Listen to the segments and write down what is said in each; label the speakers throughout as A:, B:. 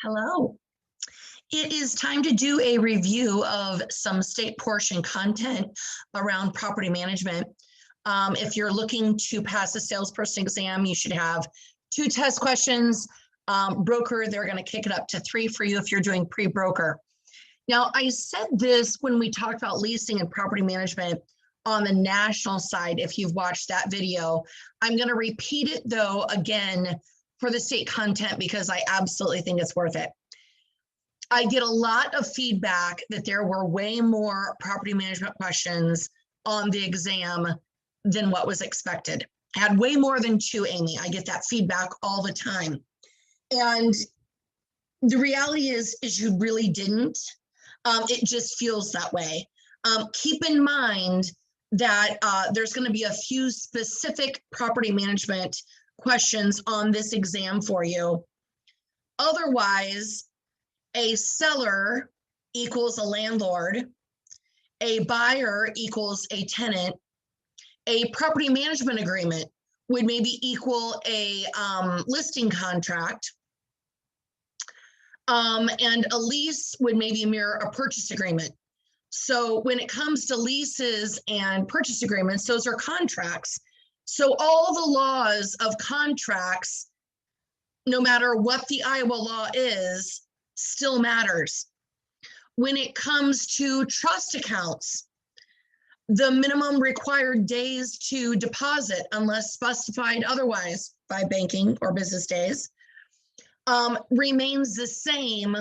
A: Hello. It is time to do a review of some state portion content around property management. If you're looking to pass a salesperson exam, you should have 2 test questions. Broker, they're going to kick it up to 3 for you if you're doing pre-broker. Now, I said this when we talked about leasing and property management on the national side, if you've watched that video. I'm going to repeat it, though, again, for the state content because I absolutely think it's worth it. I get a lot of feedback that there were way more property management questions on the exam than what was expected. I had way more than 2, Amy. I get that feedback all the time. And the reality is you really didn't. It just feels that way. Keep in mind that there's going to be a few specific property management questions on this exam for you. Otherwise, a seller equals a landlord, a buyer equals a tenant, a property management agreement would maybe equal a listing contract, and a lease would maybe mirror a purchase agreement. So when it comes to leases and purchase agreements, those are contracts. So all the laws of contracts, no matter what the Iowa law is, still matters. When it comes to trust accounts, the minimum required days to deposit, unless specified otherwise by banking or business days, remains the same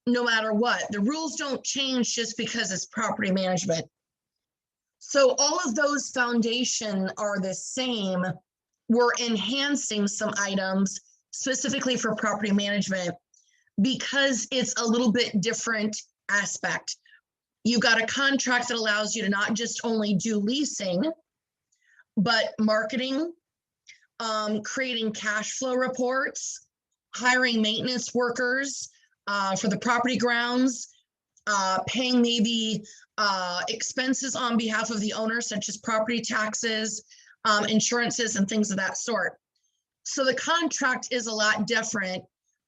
A: no matter what. The rules don't change just because it's property management. So all of those foundation are the same. We're enhancing some items specifically for property management because it's a little bit different aspect. You've got a contract that allows you to not just only do leasing, but marketing, creating cash flow reports, hiring maintenance workers for the property grounds, paying maybe expenses on behalf of the owner, such as property taxes, insurances, and things of that sort. So the contract is a lot different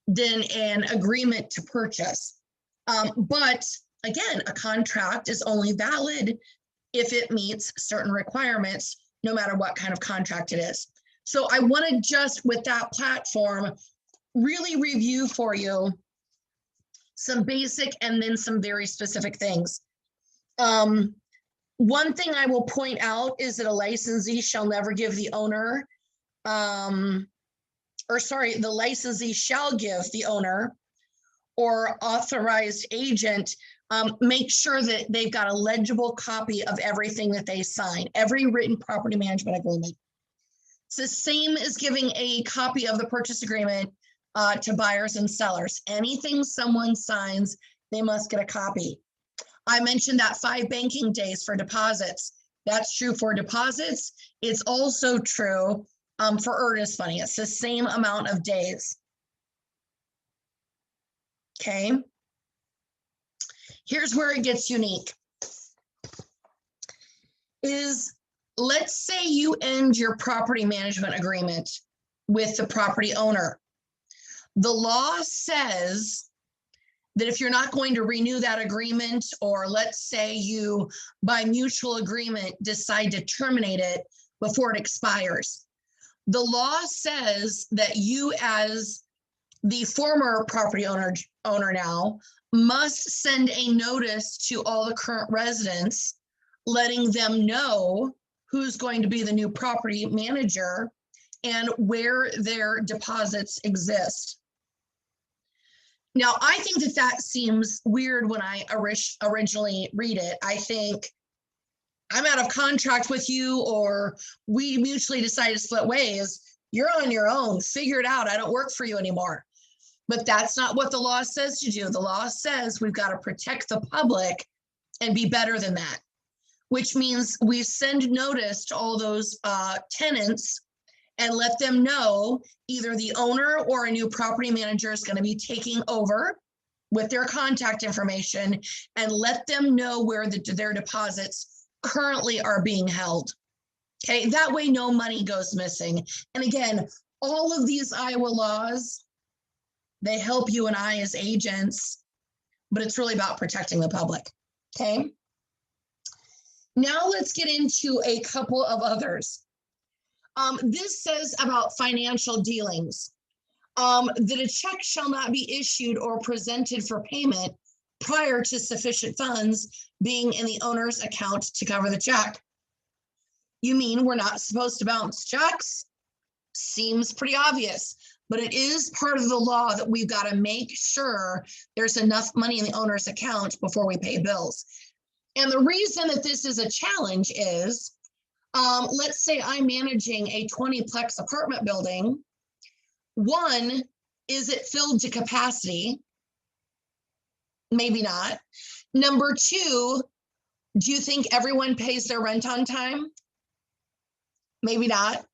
A: than an agreement to purchase. But again, a contract is only valid if it meets certain requirements, no matter what kind of contract it is. So I want to just, with that platform, really review for you some basic and then some very specific things. One thing I will point out is that a licensee shall never give the owner, the licensee shall give the owner or authorized agent, make sure that they've got a legible copy of everything that they sign, every written property management agreement. It's the same as giving a copy of the purchase agreement to buyers and sellers. Anything someone signs, they must get a copy. I mentioned that 5 banking days for deposits. That's true for deposits. It's also true for earnest money. It's the same amount of days. Okay. Here's where it gets unique. Let's say you end your property management agreement with the property owner. The law says that if you're not going to renew that agreement, or let's say you, by mutual agreement, decide to terminate it before it expires, the law says that you, as the former property owner now, must send a notice to all the current residents, letting them know who's going to be the new property manager and where their deposits exist. Now, I think that that seems weird when I originally read it. I think I'm out of contract with you, or we mutually decide to split ways. You're on your own. Figure it out. I don't work for you anymore. But that's not what the law says to do. The law says we've got to protect the public and be better than that, which means we send notice to all those tenants and let them know either the owner or a new property manager is going to be taking over with their contact information, and let them know where their deposits currently are being held. Okay, that way no money goes missing. And again, all of these Iowa laws, They help you and I as agents, but it's really about protecting the public. Okay. Now let's get into a couple of others. This says about financial dealings, that a check shall not be issued or presented for payment prior to sufficient funds being in the owner's account to cover the check. You mean we're not supposed to bounce checks? Seems pretty obvious, but it is part of the law that we've got to make sure there's enough money in the owner's account before we pay bills. And the reason that this is a challenge is, let's say I'm managing a 20-plex apartment building. One, is it filled to capacity? Maybe not. Number two, do you think everyone pays their rent on time? Maybe not.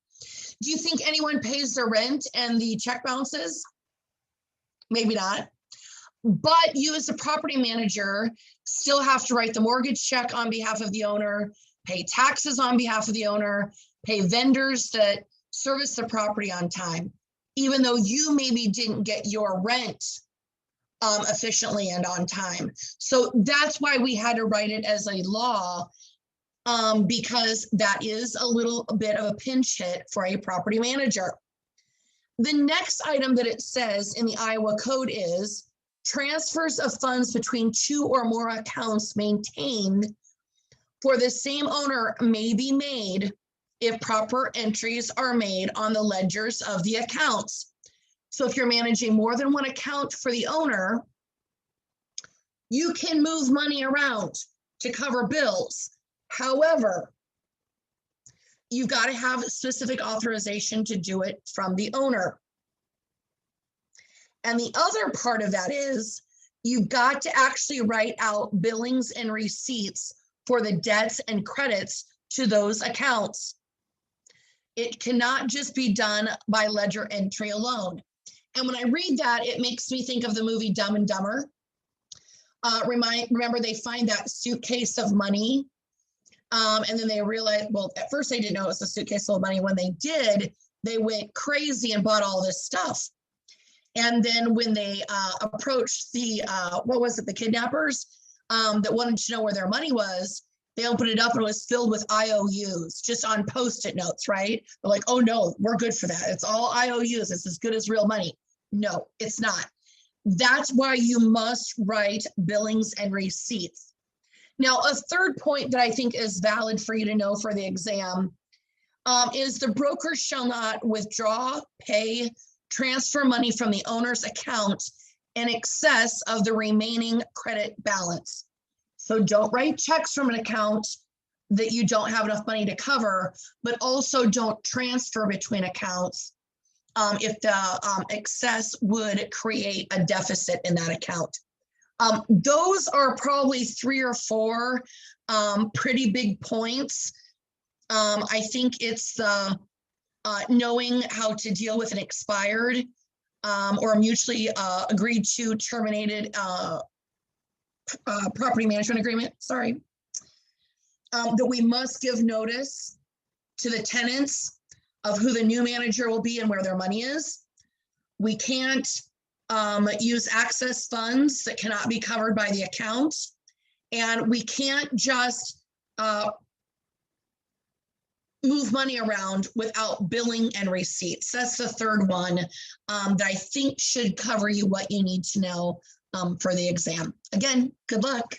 A: Do you think anyone pays their rent and the check bounces? Maybe not. But you as a property manager still have to write the mortgage check on behalf of the owner, pay taxes on behalf of the owner, pay vendors that service the property on time, even though you maybe didn't get your rent efficiently and on time. So that's why we had to write it as a law, because that is a little bit of a pinch hit for a property manager. The next item that it says in the Iowa Code is transfers of funds between two or more accounts maintained for the same owner may be made if proper entries are made on the ledgers of the accounts. So if you're managing more than one account for the owner, you can move money around to cover bills. However, you've got to have specific authorization to do it from the owner. And the other part of that is you've got to actually write out billings and receipts for the debts and credits to those accounts. It cannot just be done by ledger entry alone. And when I read that, it makes me think of the movie Dumb and Dumber. Remember, they find that suitcase of money. And then they realized, well, at first they didn't know it was a suitcase full of money. When they did, they went crazy and bought all this stuff. And then when they approached the, the kidnappers that wanted to know where their money was, they opened it up and it was filled with IOUs, just on Post-it notes, right? They're like, oh no, we're good for that. It's all IOUs. It's as good as real money. No, it's not. That's why you must write billings and receipts. Now, a third point that I think is valid for you to know for the exam is the broker shall not withdraw, pay, transfer money from the owner's account in excess of the remaining credit balance. So don't write checks from an account that you don't have enough money to cover, but also don't transfer between accounts if the excess would create a deficit in that account. Those are probably 3 or 4 pretty big points. I think it's the knowing how to deal with an expired or mutually agreed to terminated property management agreement, that we must give notice to the tenants of who the new manager will be and where their money is. We can't use access funds that cannot be covered by the account. And we can't just move money around without billing and receipts. That's the third one that I think should cover you what you need to know for the exam. Again, good luck.